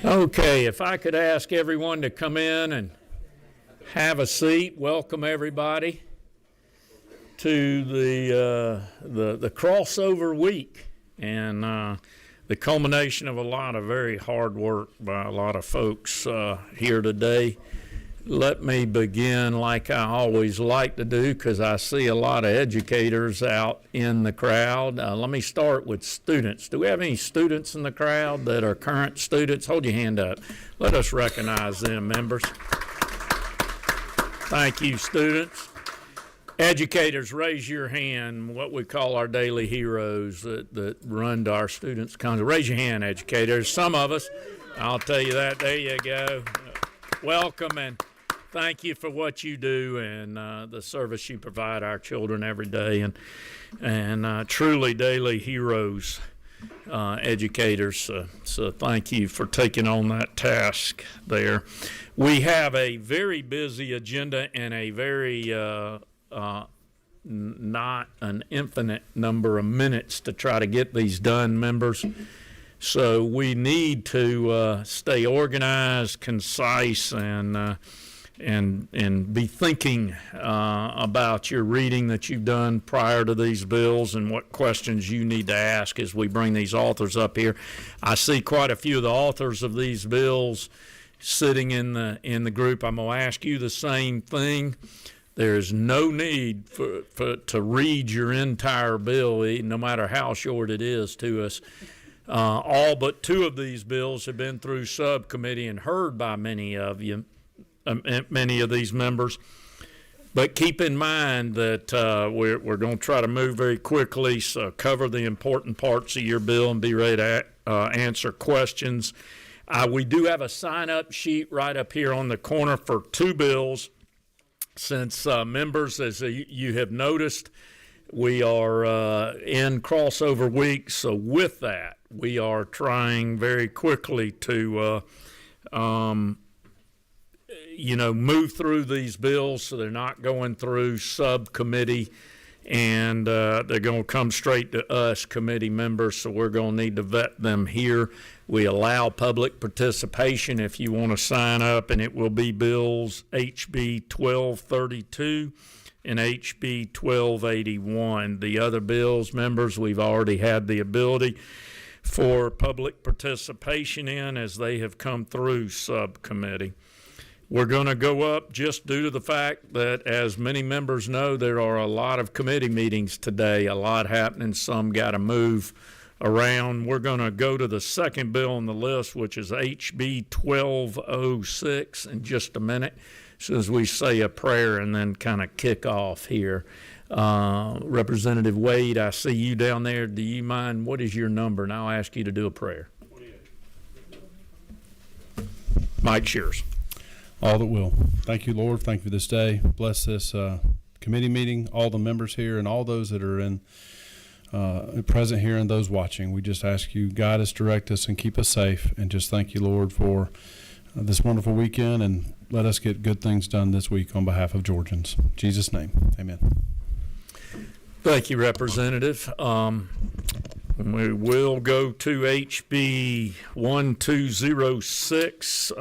Okay, if I could ask everyone to come in and have a seat. Welcome everybody to the crossover week and the culmination of a lot of very hard work by a lot of folks here today. Let me begin like I always like to do, because I see a lot of educators out in the crowd. Let me start with students. Do we have any students in the crowd that are current students? Hold your hand up. Let us recognize them, members. Thank you, students. Educators, raise your hand, what we call our daily heroes that run to our students' council. Raise your hand, educators. Some of us, I'll tell you that. There you go. Welcome and thank you for what you do and the service you provide our children every day, and truly daily heroes, educators. So thank you for taking on that task there. We have a very busy agenda and a very not an infinite number of minutes to try to get these done, members. So we need to stay organized, concise, and be thinking about your reading that you've done prior to these bills and what questions you need to ask as we bring these authors up here. I see quite a few of the authors of these bills sitting in the group. I'm going to ask you the same thing. There's no need to read your entire bill, no matter how short it is to us. All but two of these bills have been through subcommittee and heard by many of you. Many of these members, but keep in mind that we're going to try to move very quickly, so cover the important parts of your bill and be ready to answer questions. We do have a sign-up sheet right up here on the corner for two bills. Since members, as you have noticed, we are in crossover week, so with that, we are trying very quickly to move through these bills so they're not going through subcommittee, and they're going to come straight to us committee members, so we're going to need to vet them here. We allow public participation if you want to sign up, and it will be bills HB 1232 and HB 1281. The other bills, members, we've already had the ability for public participation in as they have come through subcommittee. We're going to go up just due to the fact that, as many members know, there are a lot of committee meetings today, a lot happening, some got to move around. We're going to go to the second bill on the list, which is HB 1206, in just a minute, as soon as we say a prayer and then kind of kick off here. Representative Wade, I see you down there. Do you mind? What is your number? And I'll ask you to do a prayer. Mike Shears. All that will. Thank you, Lord. Thank you for this day. Bless this committee meeting, all the members here, and all those that are in present here and those watching. We just ask you, guide us, direct us, and keep us safe. And just thank you, Lord, for this wonderful weekend, and let us get good things done this week on behalf of Georgians. In Jesus' name, amen. Thank you, Representative. We will go to HB 1206.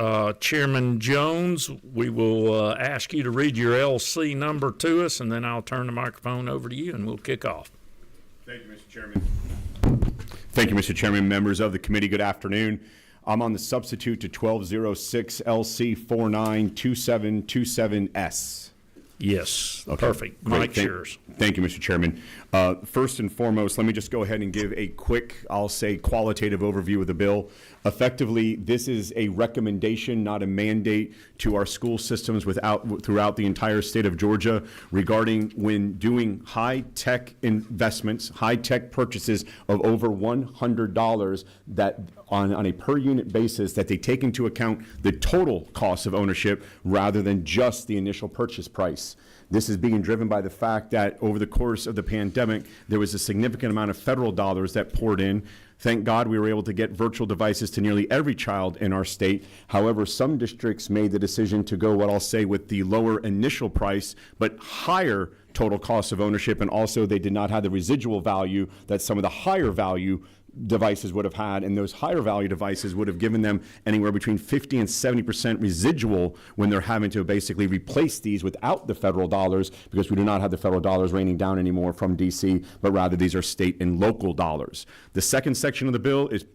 Chairman Jones, we will ask you to read your LC number to us, and then I'll turn the microphone over to you, and we'll kick off. Thank you, Mr. Chairman. Thank you, Mr. Chairman. Members of the committee, good afternoon. I'm on the substitute to 1206 LC 492727S. Yes, okay. Perfect. Mike Shears. Thank you, Mr. Chairman. First and foremost, let me just go ahead and give a quick, I'll say, qualitative overview of the bill. Effectively, this is a recommendation, not a mandate, to our school systems throughout the entire state of Georgia regarding when doing high-tech investments, high-tech purchases of over $100 that on a per-unit basis, that they take into account the total cost of ownership rather than just the initial purchase price. This is being driven by the fact that over the course of the pandemic, there was a significant amount of federal dollars that poured in. Thank God we were able to get virtual devices to nearly every child in our state. However, some districts made the decision to go, what I'll say, with the lower initial price, but higher total cost of ownership, and also they did not have the residual value that some of the higher value devices would have had, and those higher value devices would have given them anywhere between 50 and 70% residual when they're having to basically replace these without the federal dollars, because we do not have the federal dollars raining down anymore from DC, but rather these are state and local dollars. The second section of the bill is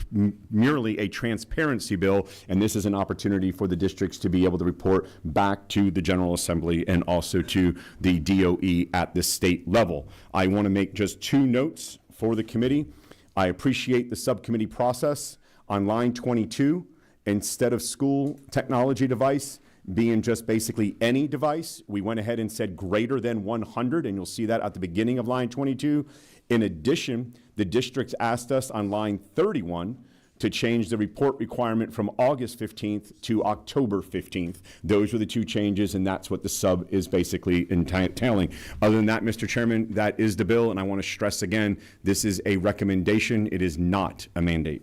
merely a transparency bill, and this is an opportunity for the districts to be able to report back to the General Assembly and also to the DOE at the state level. I want to make just 2 notes for the committee. I appreciate the subcommittee process. On line 22, instead of school technology device being just basically any device, we went ahead and said greater than 100, and you'll see that at the beginning of line 22. In addition, the districts asked us on line 31 to change the report requirement from August 15th to October 15th. Those were the 2 changes, and that's what the sub is basically entailing. Other than that, Mr. Chairman, that is the bill, and I want to stress again, this is a recommendation. It is not a mandate.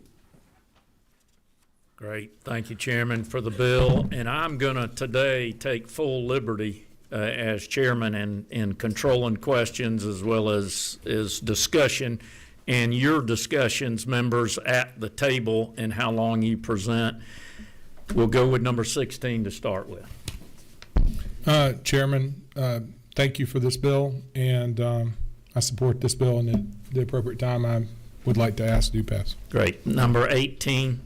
Great. Thank you, Chairman, for the bill. And I'm going to today take full liberty as chairman in controlling questions as well as discussion, and your discussions, members, at the table and how long you present. We'll go with number 16 to start with. Chairman, thank you for this bill, and I support this bill, and at the appropriate time I would like to ask to pass. Great. Number 18.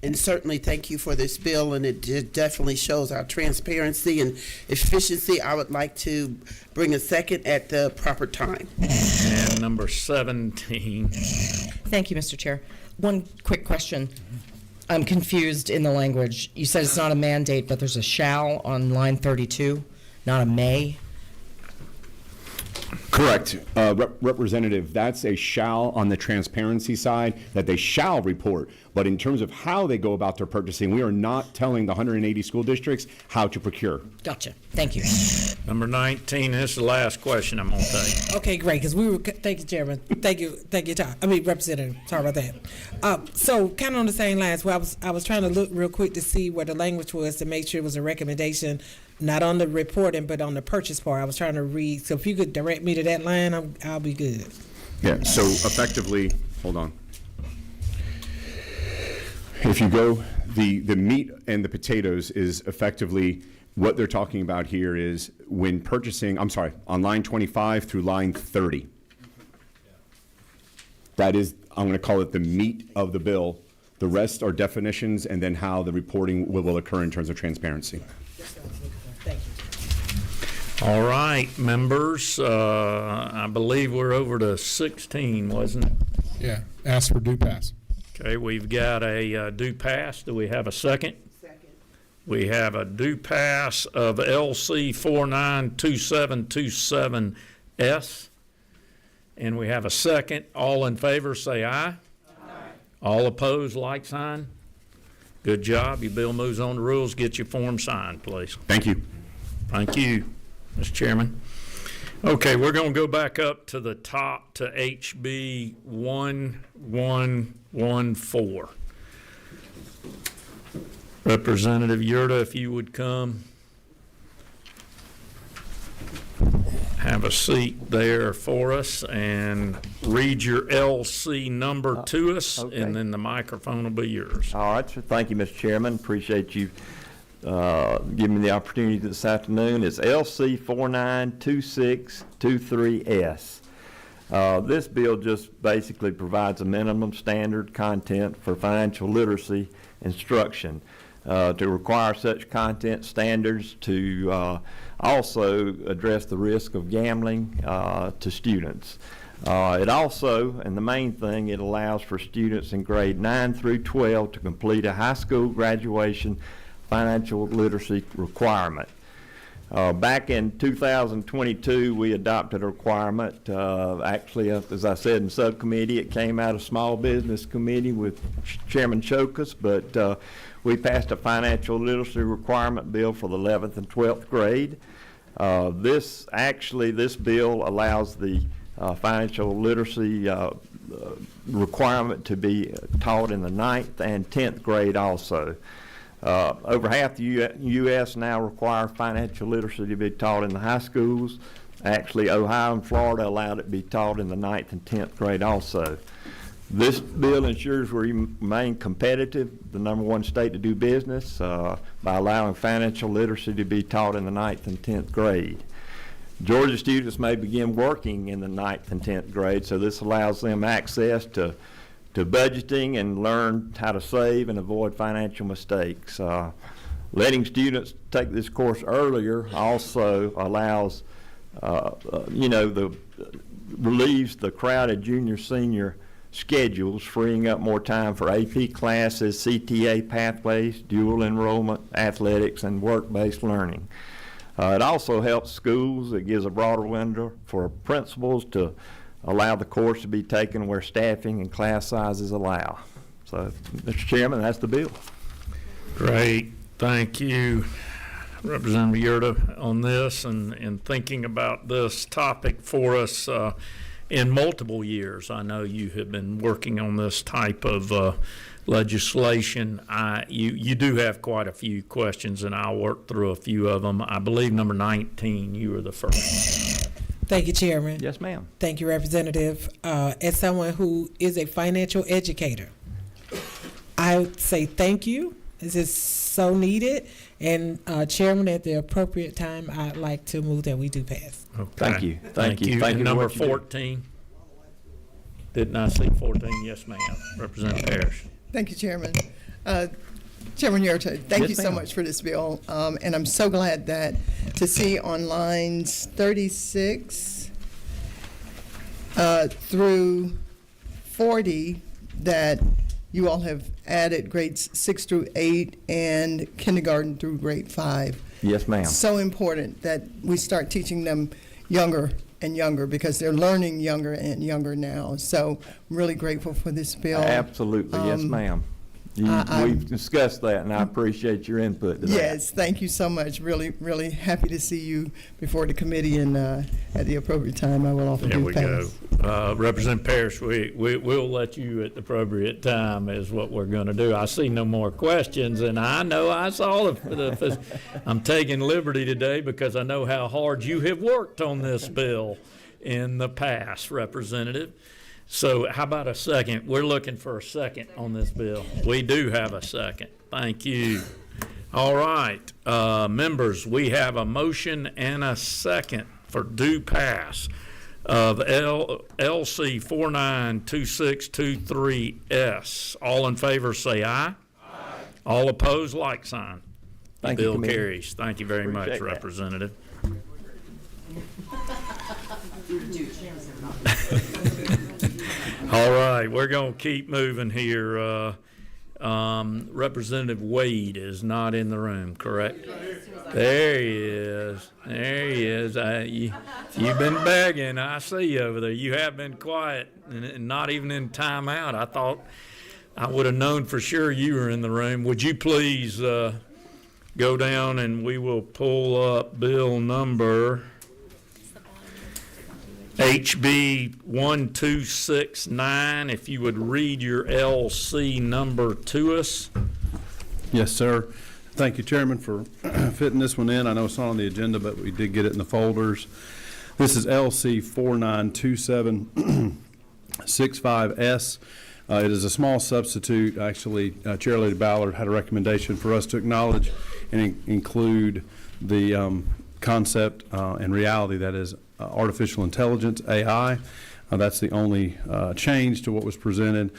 And certainly thank you for this bill, and it definitely shows our transparency and efficiency. I would like to bring a second at the proper time. And number 17. Thank you, Mr. Chair. One quick question. I'm confused in the language. You said it's not a mandate, but there's a shall on line 32, not a may. Correct. Representative, that's a shall on the transparency side, that they shall report. But in terms of how they go about their purchasing, we are not telling the 180 school districts how to procure. Gotcha. Thank you. Number 19, this is the last question I'm going to take. Okay, great, because thank you, Chairman. Thank you, Representative. Sorry about that. So kind of on the same lines, where I was trying to look real quick to see where the language was to make sure it was a recommendation, not on the reporting, but on the purchase part. I was trying to read, so if you could direct me to that line, I'll be good. Yeah, so effectively, hold on. If you go, the meat and the potatoes is effectively what they're talking about here is when purchasing, I'm sorry, on line 25 through line 30. That is, I'm going to call it the meat of the bill. The rest are definitions and then how the reporting will occur in terms of transparency. Thank you. All right, members, I believe we're over to 16, wasn't it? Yeah, ask for due pass. Okay, we've got a due pass. Do we have a second? Second. We have a due pass of LC 492727S. And we have a second. All in favor, say aye. Aye. All opposed, like sign. Good job. Your bill moves on the rules. Get your form signed, please. Thank you. Thank you, Mr. Chairman. Okay, we're going to go back up to the top to HB 1114. Representative Yurda, if you would come. Have a seat there for us and read your LC number to us, okay. And then the microphone will be yours. All right, so thank you, Mr. Chairman. Appreciate you giving me the opportunity this afternoon. It's LC 492623S. This bill just basically provides a minimum standard content for financial literacy instruction to require such content standards to also address the risk of gambling to students. It also, and the main thing, it allows for students in grade 9 through 12 to complete a high school graduation financial literacy requirement. Back in 2022, we adopted a requirement. Actually, as I said in subcommittee, it came out of Small Business Committee with Chairman Chokas, but we passed a financial literacy requirement bill for the 11th and 12th grade. This bill allows the financial literacy requirement to be taught in the 9th and 10th grade also. Over half the U.S. now require financial literacy to be taught in the high schools. Actually, Ohio and Florida allowed it to be taught in the 9th and 10th grade also. This bill ensures we remain competitive, the #1 state to do business, by allowing financial literacy to be taught in the 9th and 10th grade. Georgia students may begin working in the 9th and 10th grade, so this allows them access to budgeting and learn how to save and avoid financial mistakes. Letting students take this course earlier also allows, relieves the crowded junior-senior schedules, freeing up more time for AP classes, CTA pathways, dual enrollment, athletics, and work-based learning. It also helps schools. It gives a broader window for principals to allow the course to be taken where staffing and class sizes allow. So, Mr. Chairman, that's the bill. Great. Thank you, Representative Yurda, on this and thinking about this topic for us in multiple years. I know you have been working on this type of legislation. You do have quite a few questions, and I'll work through a few of them. I believe number 19, you were the first. Thank you, Chairman. Yes, ma'am. Thank you, Representative. As someone who is a financial educator, I would say thank you. This is so needed. And Chairman, at the appropriate time, I'd like to move that we do pass. Okay. Thank you. Thank you. Thank And you for number what you do. 14. Didn't I see 14? Yes, ma'am. Representative Parrish. Thank you, Chairman. Chairman Yurda, thank Yes, you so ma'am. much for this bill. And I'm so glad that to see on lines 36 through 40 that you all have added grades 6 through 8 and kindergarten through grade 5. Yes, ma'am. So important that we start teaching them younger and younger because they're learning younger and younger now. So I'm really grateful for this bill. Absolutely. Yes, ma'am. We've discussed that, and I appreciate your input to that. Yes, thank you so much. Really, really happy to see you before the committee, and at the appropriate time, I will offer There due we go. pass. Representative Parrish, we'll let you at the appropriate time is what we're going to do. I see no more questions, and I know I saw I'm taking liberty today because I know how hard you have worked on this bill in the past, Representative. So how about a second? We're looking for a second on this bill. We do have a second. Thank you. All right, members, we have a motion and a second for due pass of LC 492623S. All in favor say aye. Aye. All opposed, like sign. The Thank you, bill Committee. carries. Thank you very much, Appreciate that. Representative. All right, we're going to keep moving here. Representative Wade is not in the room, correct? There he is. There he is. You've been begging. I see you over there. You have been quiet and not even in timeout. I thought I would have known for sure you were in the room. Would you please go down and we will pull up bill number HB 1269, if you would read your LC number to us. Yes, sir. Thank you, Chairman, for fitting this one in. I know it's not on the agenda, but we did get it in the folders. This is LC 492765S. It is a small substitute. Actually, Chair Lady Ballard had a recommendation for us to acknowledge and include the concept and reality that is artificial intelligence, AI. That's the only change to what was presented.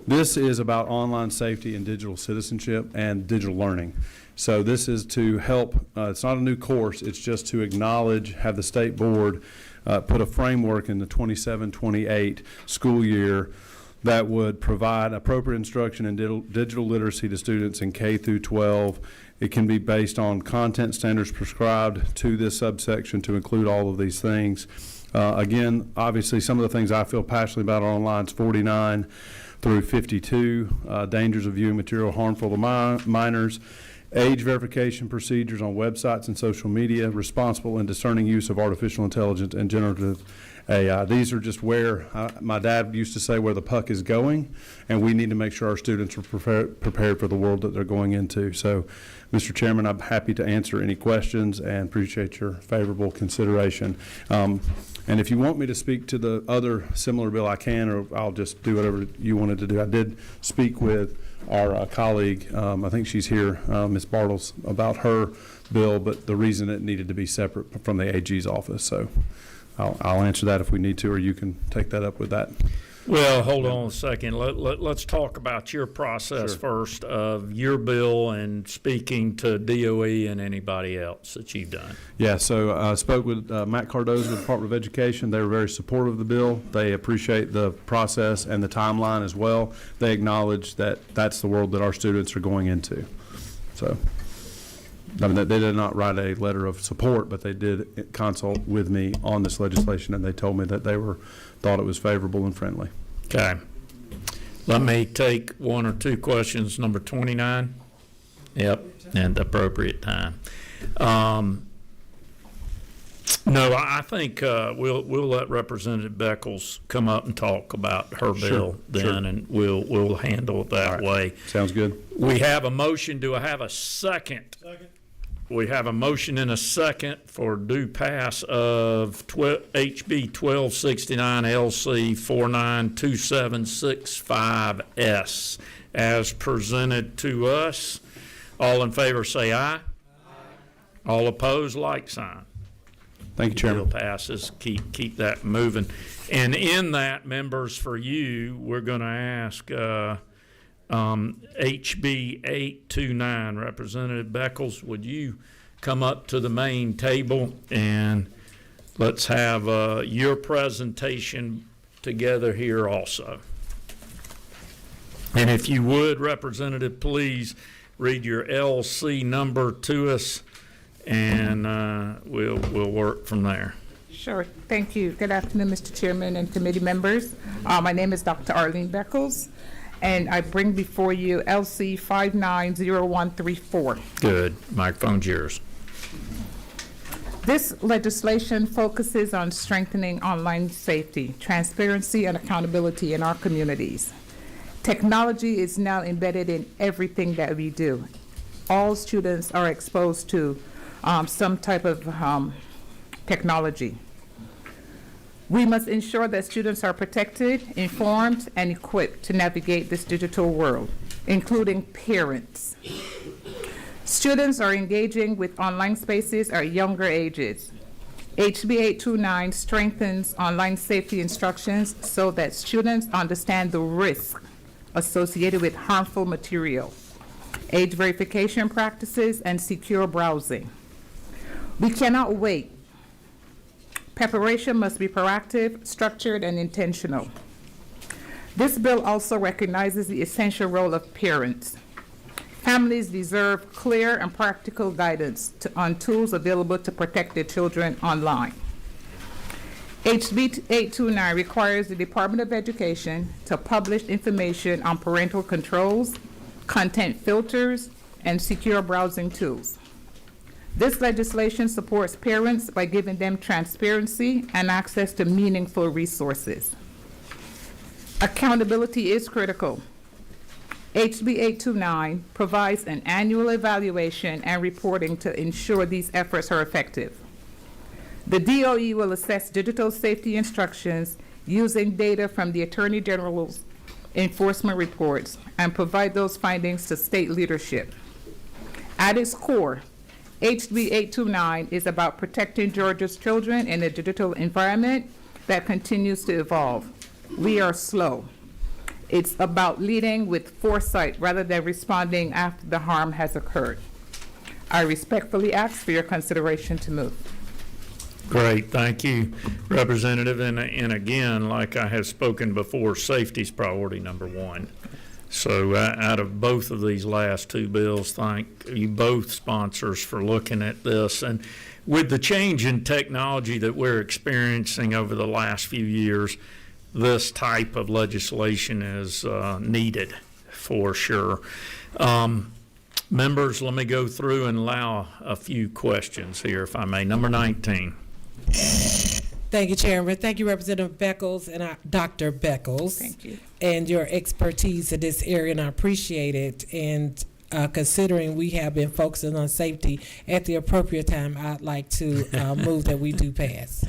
This is about online safety and digital citizenship and digital learning. So this is to help, it's not a new course, it's just to acknowledge, have the state board put a framework in the 27-28 school year that would provide appropriate instruction in digital literacy to students in K through 12. It can be based on content standards prescribed to this subsection to include all of these things. Again, obviously, some of the things I feel passionately about are on lines 49 through 52, dangers of viewing material harmful to minors, age verification procedures on websites and social media, responsible and discerning use of artificial intelligence and generative AI. These are just where my dad used to say where the puck is going, and we need to make sure our students are prepared for the world that they're going into. So, Mr. Chairman, I'm happy to answer any questions and appreciate your favorable consideration. And if you want me to speak to the other similar bill, I can, or I'll just do whatever you wanted to do. I did speak with our colleague, I think she's here, Ms. Bartles, about her bill, but the reason it needed to be separate from the AG's office. So I'll answer that if we need to, or you can take that up with that. Well, hold on a second. Let's talk about your process Sure. first of your bill and speaking to DOE and anybody else that you've done. Yeah, so I spoke with Matt Cardozo with the Department of Education. They were very supportive of the bill. They appreciate the process and the timeline as well. They acknowledge that that's the world that our students are going into. So, I mean, they did not write a letter of support, but they did consult with me on this legislation, and they told me that they thought it was favorable and friendly. Okay. Let me take one or two questions. Number 29? Yep, and appropriate time. No, I think we'll let Representative Beckles come up and talk about her bill then, and we'll handle it that way. Sounds good. We have a motion. Do I have a second? Second. We have a motion and a second for due pass of HB 1269 LC 492765S as presented to us. All in favor say aye. Aye. All opposed, like sign. Thank you, Chairman. Bill passes. Keep that moving. And in that, members, for you, we're going to ask HB 829. Representative Beckles, would you come up to the main table and let's have your presentation together here also. And if you would, Representative, please read your LC number to us, and we'll work from there. Sure. Thank you. Good afternoon, Mr. Chairman and committee members. My name is Dr. Arlene Beckles, and I bring before you LC 590134. Good. Microphone's yours. This legislation focuses on strengthening online safety, transparency, and accountability in our communities. Technology is now embedded in everything that we do. All students are exposed to some type of technology. We must ensure that students are protected, informed, and equipped to navigate this digital world, including parents. Students are engaging with online spaces at younger ages. HB 829 strengthens online safety instructions so that students understand the risk associated with harmful material, age verification practices, and secure browsing. We cannot wait. Preparation must be proactive, structured, and intentional. This bill also recognizes the essential role of parents. Families deserve clear and practical guidance on tools available to protect their children online. HB 829 requires the Department of Education to publish information on parental controls, content filters, and secure browsing tools. This legislation supports parents by giving them transparency and access to meaningful resources. Accountability is critical. HB 829 provides an annual evaluation and reporting to ensure these efforts are effective. The DOE will assess digital safety instructions using data from the Attorney General's enforcement reports and provide those findings to state leadership. At its core, HB 829 is about protecting Georgia's children in a digital environment that continues to evolve. We are slow. It's about leading with foresight rather than responding after the harm has occurred. I respectfully ask for your consideration to move. Great, thank you, Representative. And again, like I have spoken before, safety is priority number one. So out of both of these last two bills, thank you both sponsors for looking at this. And with the change in technology that we're experiencing over the last few years, this type of legislation is needed for sure. Members, let me go through and allow a few questions here, if I may. Number 19. Thank you, Chairman. Thank you, Representative Beckles and Dr. Beckles. Thank you. And your expertise in this area, and I appreciate it. And considering we have been focusing on safety at the appropriate time, I'd like to move that we do pass.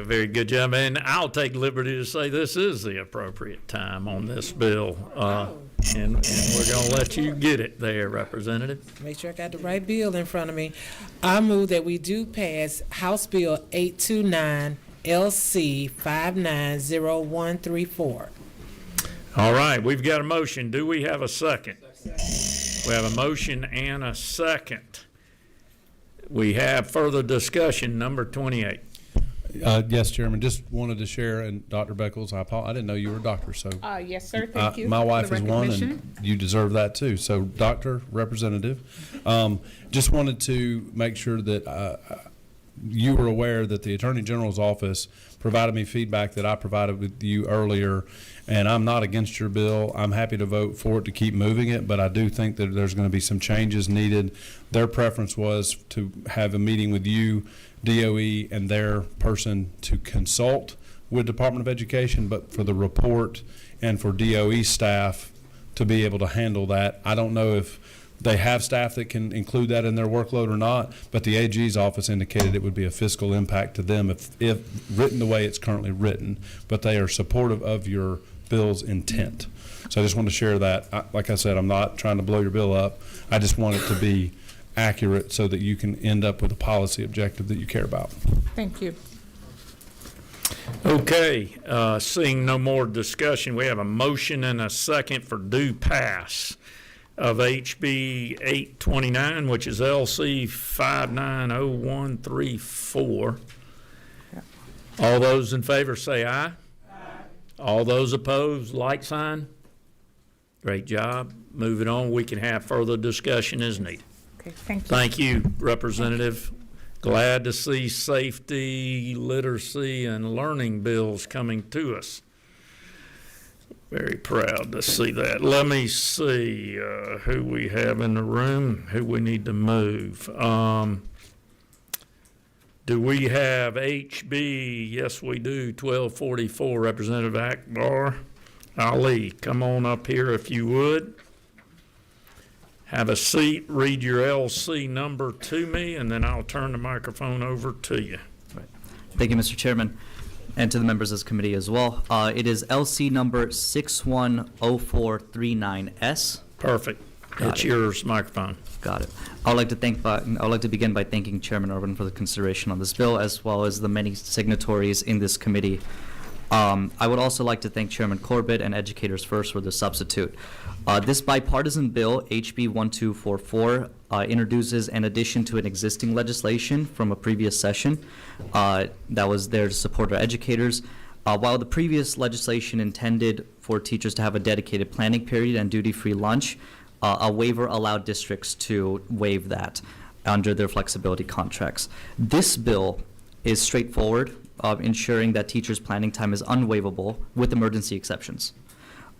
Very good job. And I'll take liberty to say this is the appropriate time on this bill. And we're going to let you get it there, Representative. Make sure I got the right bill in front of me. I move that we do pass House Bill 829 LC 590134. All right, we've got a motion. Do we have a second? We have a motion and a second. We have further discussion, number 28. Yes, Chairman, just wanted to share, and Dr. Beckles, I didn't know you were a doctor, so. Yes, sir, thank you. My wife for is the one, recognition. and you deserve that too. So, Doctor, Representative, just wanted to make sure that you were aware that the Attorney General's office provided me feedback that I provided with you earlier, and I'm not against your bill. I'm happy to vote for it to keep moving it, but I do think that there's going to be some changes needed. Their preference was to have a meeting with you, DOE, and their person to consult with Department of Education, but for the report and for DOE staff to be able to handle that. I don't know if they have staff that can include that in their workload or not, but the AG's office indicated it would be a fiscal impact to them if written the way it's currently written, but they are supportive of your bill's intent. So I just want to share that. Like I said, I'm not trying to blow your bill up. I just want it to be accurate so that you can end up with a policy objective that you care about. Thank you. Okay, seeing no more discussion, we have a motion and a second for due pass of HB 829, which is LC 590134. All those in favor say aye. All those opposed, like sign. Great job. Moving on, we can have further discussion as needed. Okay, thank you. Thank you, Representative. Glad to see safety, literacy, and learning bills coming to us. Very proud to see that. Let me see who we have in the room, who we need to move. Do we have HB? Yes, we do. 1244, Representative Akbar Ali. Come on up here if you would. Have a seat, read your LC number to me, and then I'll turn the microphone over to you. Right. Thank you, Mr. Chairman, and to the members of this committee as well. It is LC number 610439S. Perfect. It's yours, microphone. Got it. I would like to begin by thanking Chairman Urban for the consideration on this bill, as well as the many signatories in this committee. I would also like to thank Chairman Corbett and Educators First for the substitute. This bipartisan bill, HB 1244, introduces an addition to an existing legislation from a previous session that was there to support our educators. While the previous legislation intended for teachers to have a dedicated planning period and duty-free lunch, a waiver allowed districts to waive that under their flexibility contracts. This bill is straightforward, ensuring that teachers' planning time is unwaivable with emergency exceptions,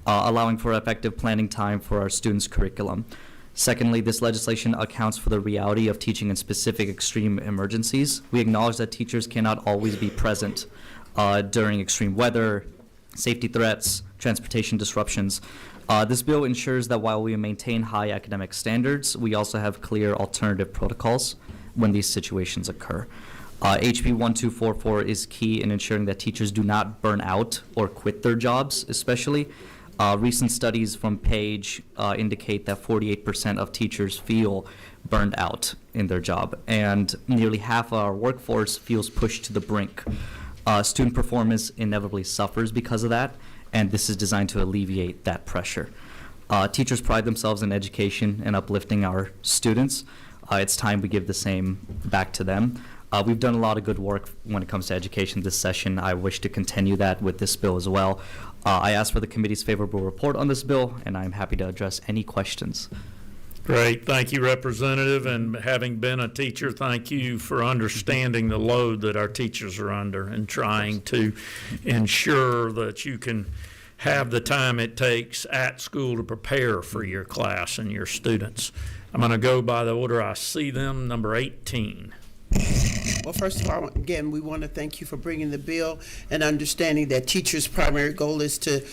allowing for effective planning time for our students' curriculum. Secondly, this legislation accounts for the reality of teaching in specific extreme emergencies. We acknowledge that teachers cannot always be present during extreme weather, safety threats, transportation disruptions. This bill ensures that while we maintain high academic standards, we also have clear alternative protocols when these situations occur. HB 1244 is key in ensuring that teachers do not burn out or quit their jobs, especially. Recent studies from Page indicate that 48% of teachers feel burned out in their job, and nearly half of our workforce feels pushed to the brink. Student performance inevitably suffers because of that, and this is designed to alleviate that pressure. Teachers pride themselves in education and uplifting our students. It's time we give the same back to them. We've done a lot of good work when it comes to education this session. I wish to continue that with this bill as well. I ask for the committee's favorable report on this bill, and I'm happy to address any questions. Great. Thank you, Representative. And having been a teacher, thank you for understanding the load that our teachers are under and trying to ensure that you can have the time it takes at school to prepare for your class and your students. I'm going to go by the order I see them. Number 18. Well, first of all, again, we want to thank you for bringing the bill and understanding that teachers' primary goal is to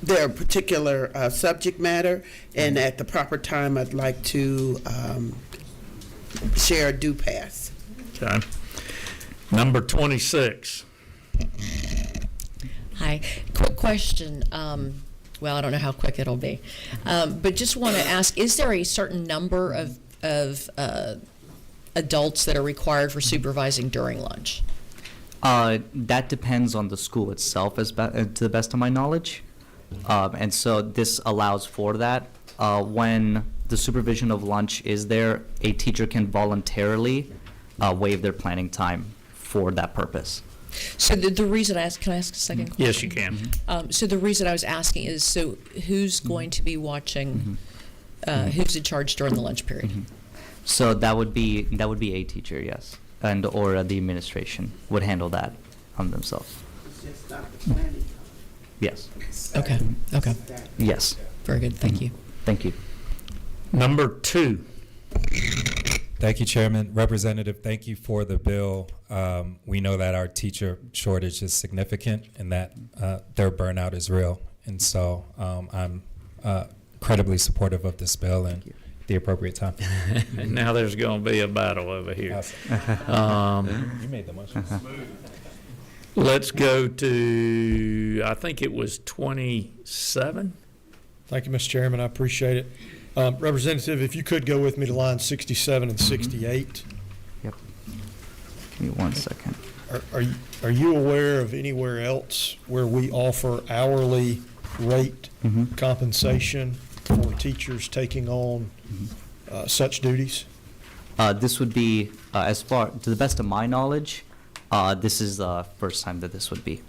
their particular subject matter, and at the proper time, I'd like to share a due pass. Okay. Number 26. Hi. Quick question. Well, I don't know how quick it'll be, but just want to ask: is there a certain number of adults that are required for supervising during lunch? That depends on the school itself, to the best of my knowledge. And so this allows for that. When the supervision of lunch is there, a teacher can voluntarily waive their planning time for that purpose. So the reason I asked, can I ask a second question? Yes, you can. So the reason I was asking is, so who's going to be watching, who's in charge during the lunch period? So that would be a teacher, yes, and or the administration would handle that on themselves. Yes. Okay, okay. Yes. Very good, thank you. Thank you. Number 2. Thank you, Chairman. Representative, thank you for the bill. We know that our teacher shortage is significant and that their burnout is real. And so I'm incredibly supportive of this bill and the appropriate time. And now there's going to be a battle over here. You made the motion. Let's go to, I think it was 27. Thank you, Mr. Chairman. I appreciate it. Representative, if you could go with me to line 67 and 68. Yep. Give me 1 second. Are you aware of anywhere else where we offer hourly rate compensation for teachers taking on such duties? This would be, as far to the best of my knowledge, this is the first time that this would be.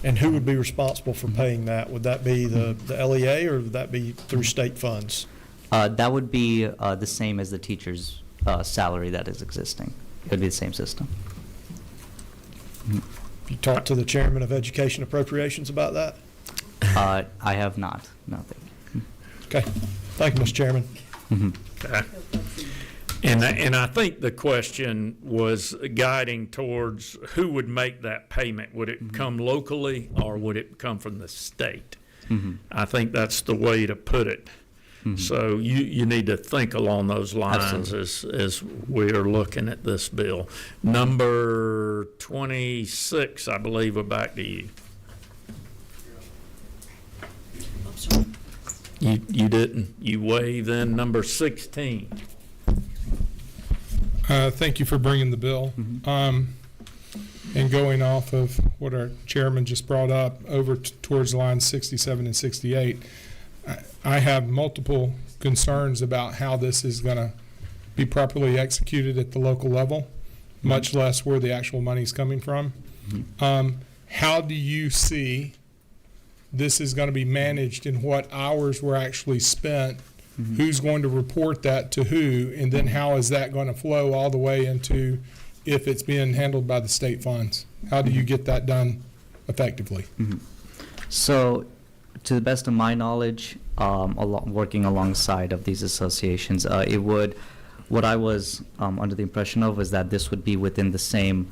And who would be responsible for paying that? Would that be the LEA or would that be through state funds? That would be the same as the teacher's salary that is existing. It would be the same system. You talked to the chairman of Education Appropriations about that? I have not. No, thank you. Okay. Thank you, Mr. Chairman. Okay. And I think the question was guiding towards who would make that payment. Would it come locally or would it come from the state? I think that's the way to put it. So you need to think along those lines as we are looking at this bill. Number 26, I believe, we're back to you. I'm sorry. You didn't. You waived then. Number 16. Thank you for bringing the bill. And going off of what our chairman just brought up over towards lines 67 and 68, I have multiple concerns about how this is going to be properly executed at the local level, much less where the actual money is coming from. How do you see this is going to be managed and what hours were actually spent? Who's going to report that to who, and then how is that going to flow all the way into if it's being handled by the state funds? How do you get that done effectively? So, to the best of my knowledge, working alongside of these associations, what I was under the impression of was that this would be within the same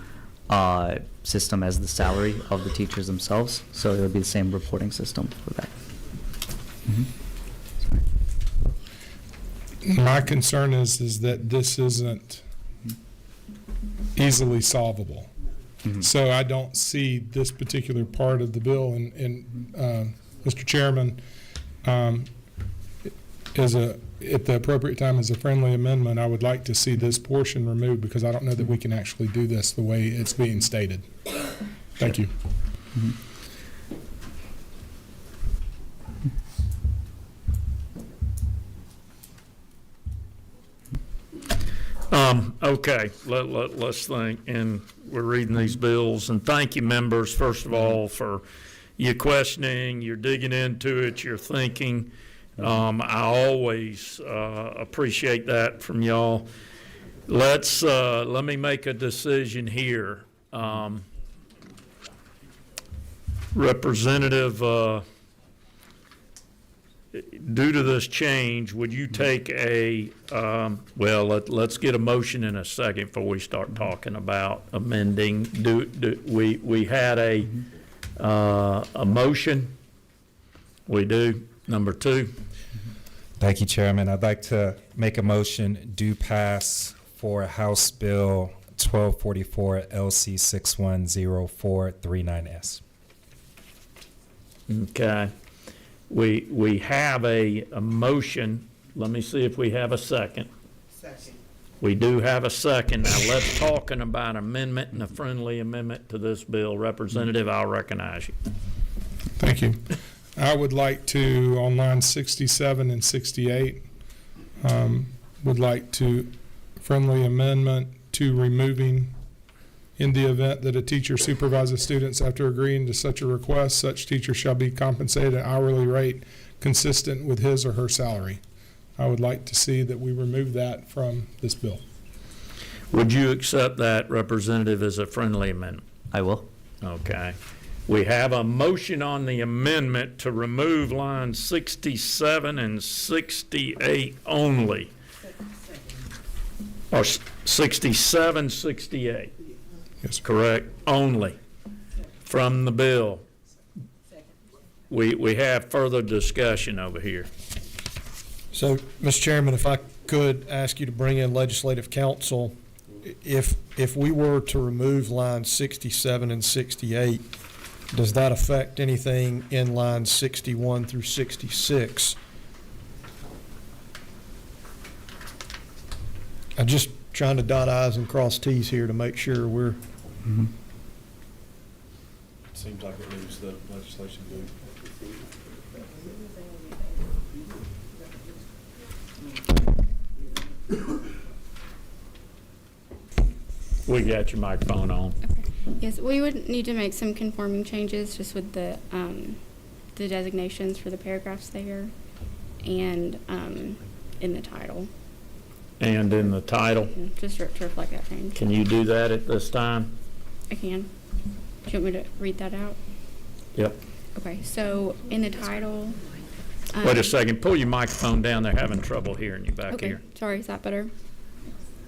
system as the salary of the teachers themselves. So it would be the same reporting system for that. My concern is that this isn't easily solvable. So I don't see this particular part of the bill, and Mr. Chairman, at the appropriate time as a friendly amendment, I would like to see this portion removed because I don't know that we can actually do this the way it's being stated. Thank you. Okay, let's think, and we're reading these bills, and thank you, members, first of all, for your questioning, you're digging into it, you're thinking. I always appreciate that from y'all. Let me make a decision here. Representative, due to this change, would you take let's get a motion in a second before we start talking about amending. We had a motion We do. Number 2. Thank you, Chairman. I'd like to make a motion do pass for House Bill 1244 LC 610439S. Okay. We have a motion. Let me see if we have a second. Second. We do have a second. Now let's talk about amendment and a friendly amendment to this bill. Representative, I'll recognize you. Thank you. I would like to, on line 67 and 68, would like to friendly amendment to removing, in the event that a teacher supervises students after agreeing to such a request, such teacher shall be compensated an hourly rate consistent with his or her salary. I would like to see that we remove that from this bill. Would you accept that, Representative, as a friendly amendment? I will. Okay. We have a motion on the amendment to remove lines 67 and 68 only. Or 67, 68. Yes. Correct? Only from the bill. We have further discussion over here. So, Mr. Chairman, if I could ask you to bring in legislative counsel, if we were to remove lines 67 and 68, does that affect anything in lines 61 through 66? I'm just trying to dot i's and cross t's here to make sure we're. Seems like it leaves the legislation good. We got your microphone on. Yes, we would need to make some conforming changes just with the designations for the paragraphs there and in the title. And in the title. Just to reflect that change. Can you do that at this time? I can. Do you want me to read that out? Yep. Okay, so in the title. Wait a second. Pull your microphone down. They're having trouble hearing you back Okay, here. sorry, is that better?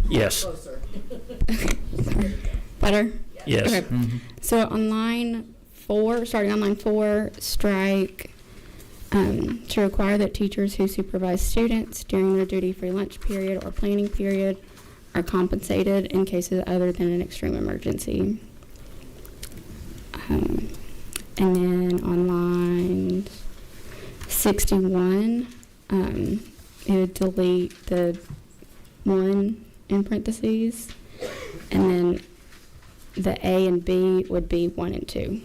Yes. Better? Yes. Okay. So on line 4, starting on line 4, strike to require that teachers who supervise students during their duty-free lunch period or planning period are compensated in cases other than an extreme emergency. And then on line 61, it would delete the 1 in parentheses, and then the A and B would be 1 and 2.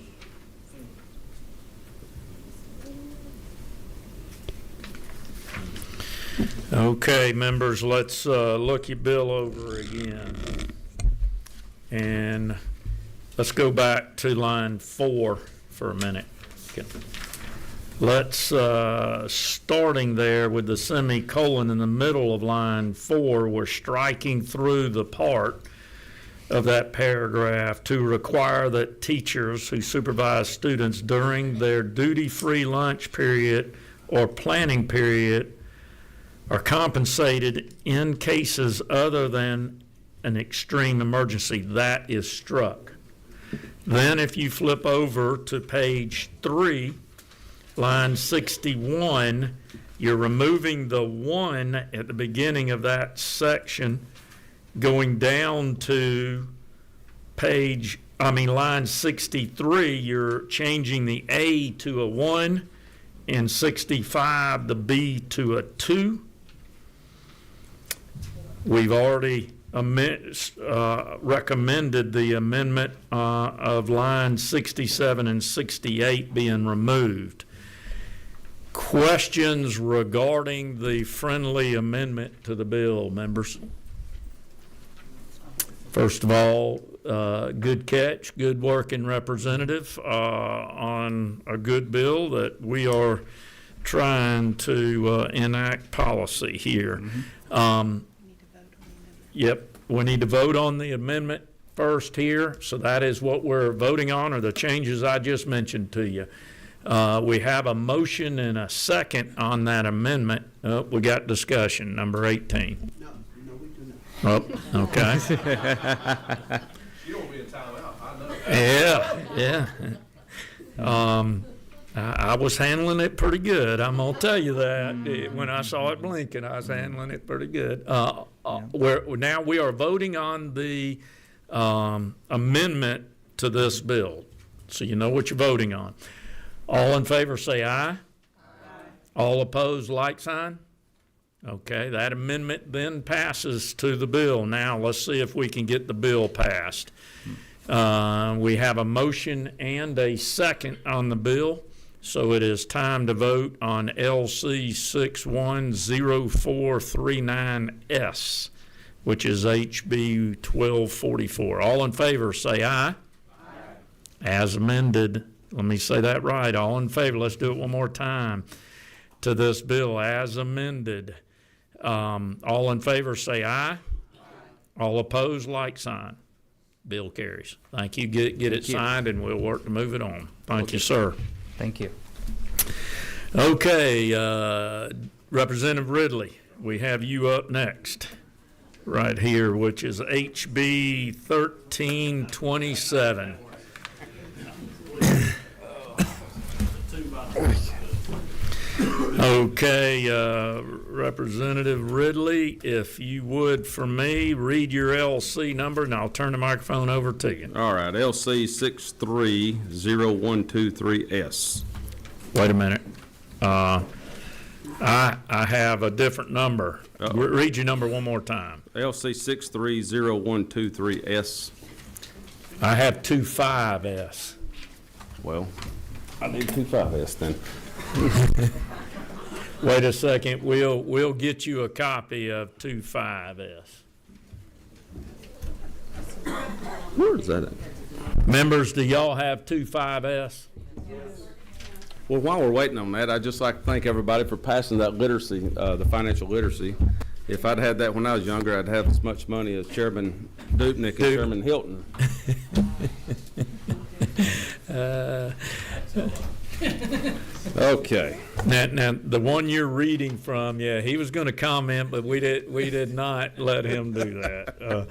Okay, members, let's look your bill over again. And let's go back to line 4 for a minute. Okay. Let's, starting there with the semicolon in the middle of line 4, we're striking through the part of that paragraph to require that teachers who supervise students during their duty-free lunch period or planning period are compensated in cases other than an extreme emergency. That is struck. Then if you flip over to page 3, line 61, you're removing the 1 at the beginning of that section, going down to line 63, you're changing the A to a 1, and 65, the B to a 2. We've already recommended the amendment of lines 67 and 68 being removed. Questions regarding the friendly amendment to the bill, members? First of all, good catch, good working representative on a good bill that we are trying to enact policy here. Yep, we need to vote on the amendment first here. So that is what we're voting on, are the changes I just mentioned to you. We have a motion and a second on that amendment. We got discussion, number 18. No, we do not. Oh, okay. You don't be in timeout, I know. Yeah. I was handling it pretty good. I'm gonna tell you that. When I saw it blinking, I was handling it pretty good. Now we are voting on the amendment to this bill, so you know what you're voting on. All in favor, say aye. Aye. All opposed, like sign. Okay, that amendment then passes to the bill. Now let's see if we can get the bill passed. We have a motion and a second on the bill. So it is time to vote on LC 610439S, which is HB 1244. All in favor, say aye. Aye. As amended. Let me say that right. All in favor. Let's do it one more time. To this bill as amended. All in favor, say aye. Aye. All opposed, like sign. Bill carries. Thank you. Get it signed, and we'll work to move it on. Thank you, sir. Thank you. Okay, Representative Ridley, we have you up next, right here, which is HB 1327. Okay, Representative Ridley, if you would, for me, read your LC number, and I'll turn the microphone over to you. All right, LC 630123S. Wait a minute. I have a different number. Read your number one more time. LC 630123S. I have 25S. Well, I need 25S then. Wait a second. We'll get you a copy of 25S. Where's that at? Members, do y'all have 25S? Well, while we're waiting on that, I'd just like to thank everybody for passing that literacy, the financial literacy. If I'd had that when I was younger, I'd have as much money as Chairman Dupnick and Chairman Hilton. Okay. Now, the one you're reading from, yeah, he was going to comment, but we did not let him do that.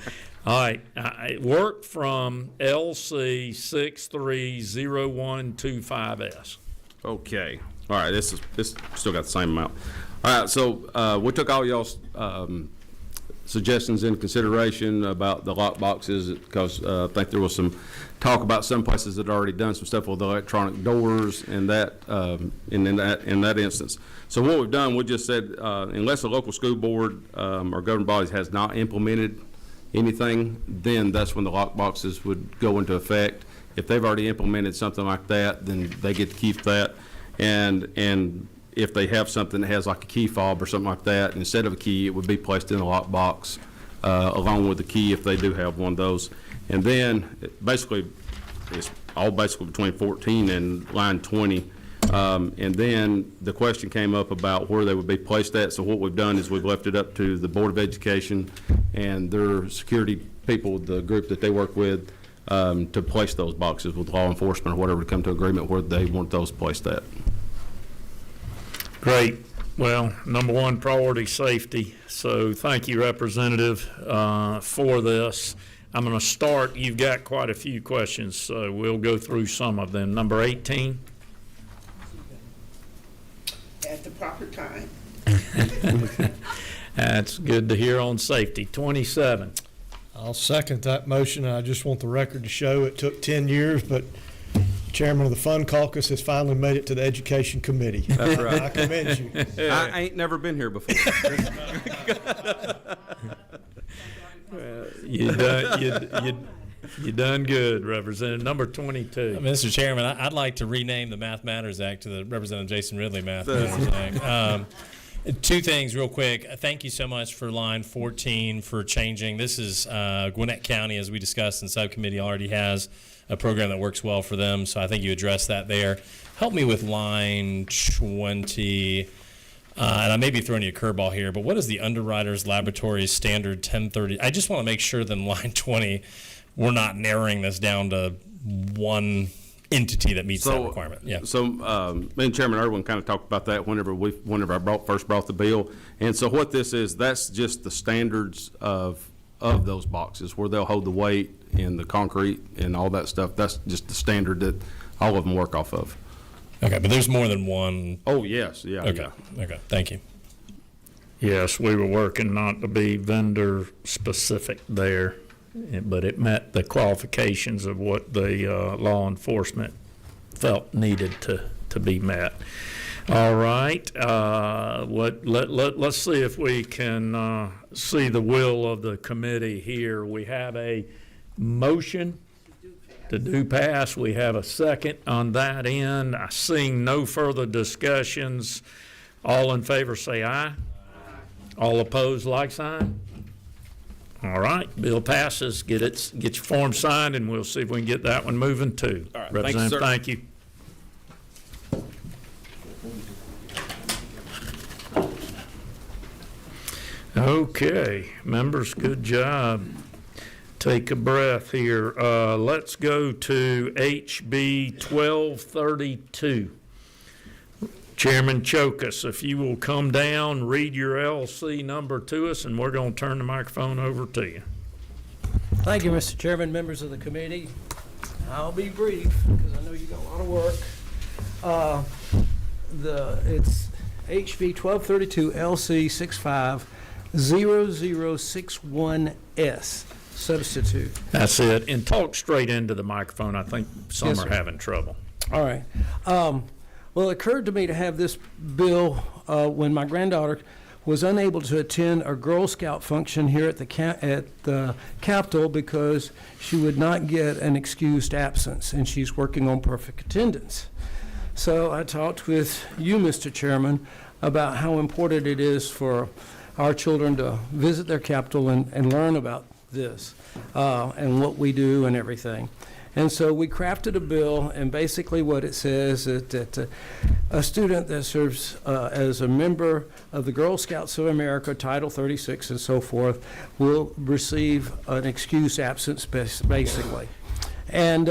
All right, it worked from LC 630125S. Okay. All right. This still got the same amount. All right. So we took all y'all's suggestions into consideration about the lock boxes because I think there was some talk about some places that had already done some stuff with electronic doors and that in that instance. So what we've done, we just said unless a local school board or governing bodies has not implemented anything, then that's when the lock boxes would go into effect. If they've already implemented something like that, then they get to keep that. And if they have something that has like a key fob or something like that, instead of a key, it would be placed in a lock box along with the key if they do have one of those. And then basically, it's all basically between 14 and line 20. And then the question came up about where they would be placed at. So what we've done is we've left it up to the Board of Education and their security people, the group that they work with, to place those boxes with law enforcement or whatever to come to agreement where they want those placed at. Great. Well, number one priority, safety. So thank you, Representative, for this. I'm going to start. You've got quite a few questions, so we'll go through some of them. Number 18. At the proper time. That's good to hear on safety. 27. I'll second that motion. I just want the record to show it took 10 years, but Chairman of the Fund Caucus has finally made it to the Education Committee. That's right. I commend you. I ain't never been here before. You done good, Representative. Number 22. Mr. Chairman, I'd like to rename the Math Matters Act to the Representative Jason Ridley Math Matters Act. Two things real quick. Thank you so much for line 14 for changing. This is Gwinnett County, as we discussed in subcommittee, already has a program that works well for them, so I think you addressed that there. Help me with line 20, and I may be throwing you a curveball here, but what is the Underwriters Laboratories Standard 1030? I just want to make sure that in line 20, we're not narrowing this down to one entity that meets that requirement. Yeah. So me and Chairman Irwin kind of talked about that whenever I first brought the bill. And so what this is, that's just the standards of those boxes where they'll hold the weight and the concrete and all that stuff. That's just the standard that all of them work off of. Okay, but there's more than one. Oh, yes, yeah. Okay, okay, thank you. Yes, we were working not to be vendor specific there, but it met the qualifications of what the law enforcement felt needed to be met. All right, let's see if we can see the will of the committee here. We have a motion to do pass. We have a second on that end. I seeing no further discussions. All in favor say aye. All opposed, like sign. All right, bill passes. Get your form signed, and we'll see if we can get that one moving too. All right, Representative, thank you, sir. Thank you. Okay, members, good job. Take a breath here. Let's go to HB 1232. Chairman Chokus, if you will come down, read your LC number to us, and we're going to turn the microphone over to you. Thank you, Mr. Chairman, members of the committee. I'll be brief because I know you got a lot of work. It's HB 1232 LC 650061S. Substitute. That's it. And talk straight into the microphone. I think some Yes, are sir. having trouble. All right. Well, it occurred to me to have this bill when my granddaughter was unable to attend a Girl Scout function here at the Capitol because she would not get an excused absence, and she's working on perfect attendance. So I talked with you, Mr. Chairman, about how important it is for our children to visit their Capitol and learn about this and what we do and everything. And so we crafted a bill, and basically what it says is that a student that serves as a member of the Girl Scouts of America, Title 36 and so forth, will receive an excused absence, basically. And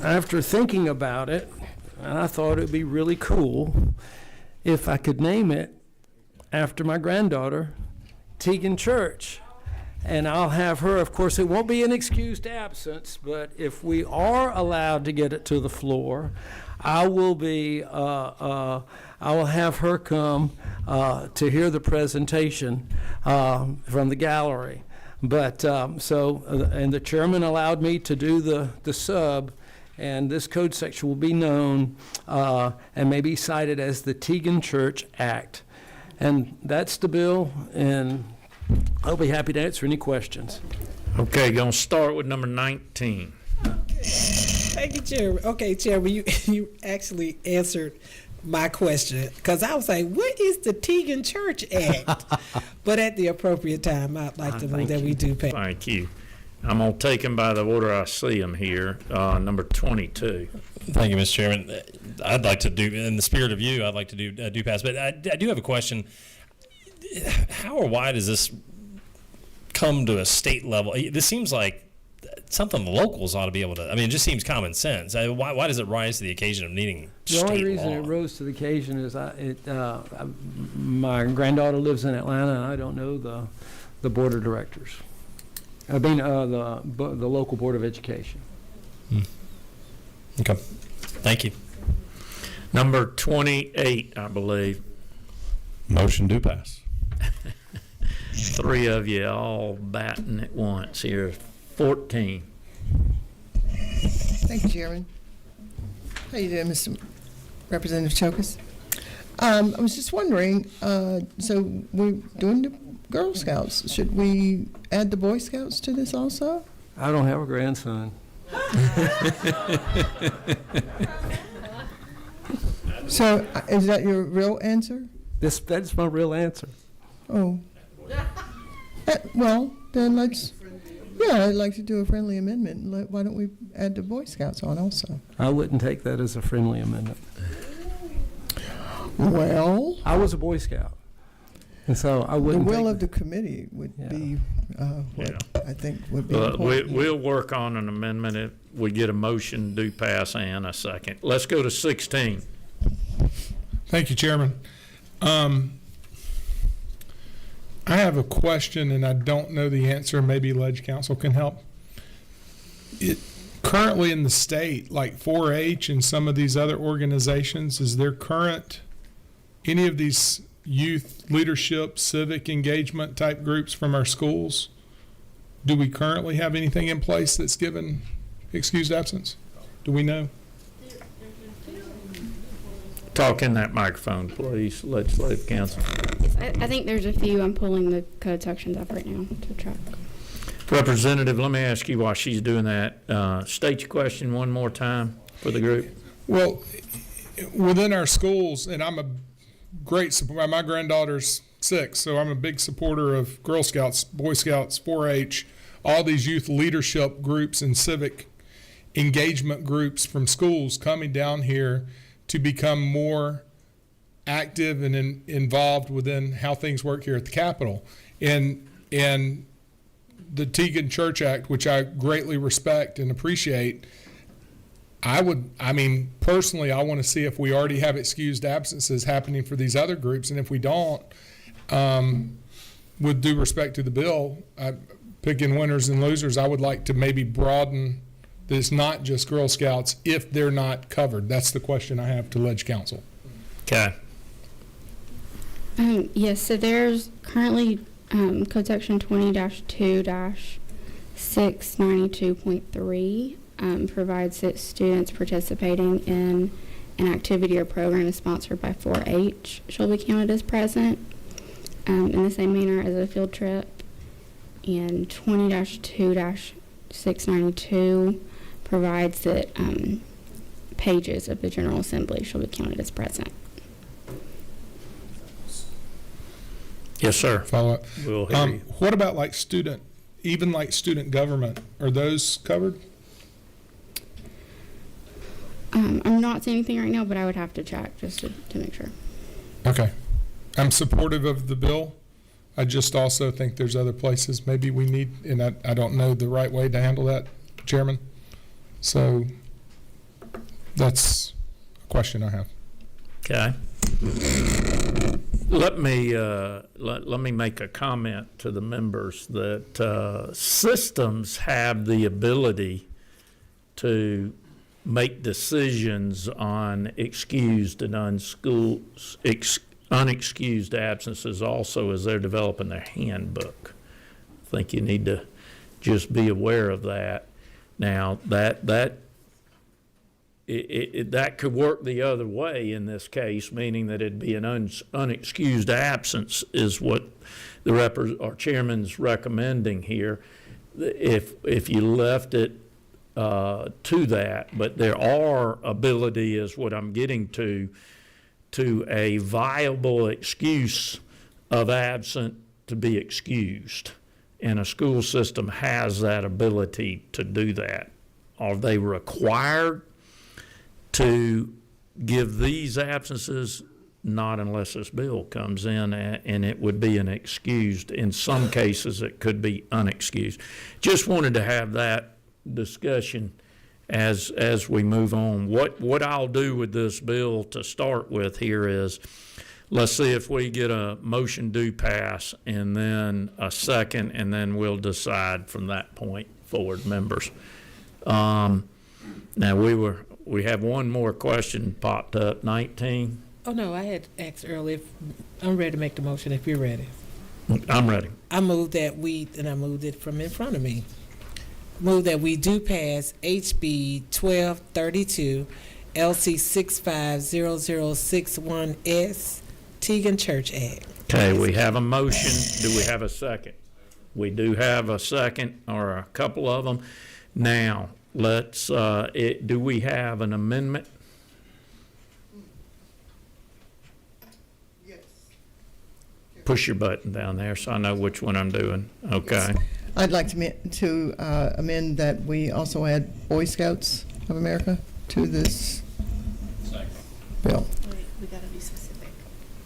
after thinking about it, I thought it would be really cool if I could name it after my granddaughter, Tegan Church. And I'll have her, of course, it won't be an excused absence, but if we are allowed to get it to the floor, I will have her come to hear the presentation from the gallery. But and the chairman allowed me to do the sub, and this code section will be known and may be cited as the Tegan Church Act. And that's the bill, and I'll be happy to answer any questions. Okay, going to start with number 19. Thank you, Chairman. Okay, Chairman, you actually answered my question, because I was like, what is the Tegan Church Act? But at the appropriate time, I'd like to move that we do pay. Thank you. I'm going to take them by the order I see them here. Number 22. Thank you, Mr. Chairman. I'd like to do, in the spirit of you, I'd like to do pass, but I do have a question. How or why does this come to a state level? This seems like something the locals ought to be able to. I mean, it just seems common sense. Why does it rise to the occasion of needing state law? The only reason it rose to the occasion is my granddaughter lives in Atlanta, and I don't know the board of directors. I mean, the local board of education. Okay. Thank you. Number 28, I believe. Motion do pass. Three of you all batting at once here. 14. Thank you, Chairman. How you doing, Mr. Representative Chokus? I was just wondering, so we're doing the Girl Scouts. Should we add the Boy Scouts to this also? I don't have a grandson. So is that your real answer? That's my real answer. Oh. Well, then I'd like to do a friendly amendment. Why don't we add the Boy Scouts on also? I wouldn't take that as a friendly amendment. Well, I was a Boy Scout, and so I wouldn't. The will take of the committee would be what I think would be We'll important. work on an amendment if we get a motion, do pass, and a second. Let's go to 16. Thank you, Chairman. I have a question, and I don't know the answer. Maybe Ledge Council can help. currently in the state, like 4-H and some of these other organizations, is there current, any of these youth leadership, civic engagement type groups from our schools? Do we currently have anything in place that's given excused absence? Do we know? Talk in that microphone, please, Legislative Council. Yes, I think there's a few. I'm pulling the code sections up right now to track. Representative, let me ask you while she's doing that, state your question one more time for the group. Well, within our schools, and I'm a great supporter, my granddaughter's 6, so I'm a big supporter of Girl Scouts, Boy Scouts, 4-H, all these youth leadership groups and civic engagement groups from schools coming down here to become more active and involved within how things work here at the Capitol. And the Teagan Church Act, which I greatly respect and appreciate, personally, I want to see if we already have excused absences happening for these other groups, and if we don't, with due respect to the bill, picking winners and losers, I would like to maybe broaden that it's not just Girl Scouts if they're not covered. That's the question I have to Ledge Council. Okay. Yes, so there's currently Code Section 20-2-692.3 provides that students participating in an activity or program sponsored by 4-H shall be counted as present in the same manner as a field trip. And 20-2-692 provides that pages of the General Assembly shall be counted as present. Yes, sir. Follow up. We'll hear you. What about like student government? Are those covered? I'm not seeing anything right now, but I would have to check just to make sure. Okay. I'm supportive of the bill. I just also think there's other places maybe we need, and I don't know the right way to handle that, Chairman. So that's a question I have. Okay. Let me make a comment to the members that systems have the ability to make decisions on excused and unexcused absences also as they're developing their handbook. I think you need to just be aware of that. Now, that could work the other way in this case, meaning that it'd be an unexcused absence is what our chairman's recommending here. If you left it to that, but there are ability, is what I'm getting to a viable excuse of absent to be excused. And a school system has that ability to do that. Are they required to give these absences? Not unless this bill comes in, and it would be an excused. In some cases, it could be unexcused. Just wanted to have that discussion as we move on. What I'll do with this bill to start with here is, let's see if we get a motion do pass and then a second, and then we'll decide from that point forward, members. Now we have one more question popped up. 19. Oh no, I had asked earlier. I'm ready to make the motion if you're ready. I'm ready. I moved that and I moved it from in front of me. Move that we do pass HB 1232 LC 650061S Teagan Church Act. Okay, we have a motion. Do we have a second? We do have a second, or a couple of them. Now, let's, do we have an amendment? Yes. Push your button down there so I know which one I'm doing. Okay. I'd like to amend that we also add Boy Scouts of America to this bill. We got to be specific.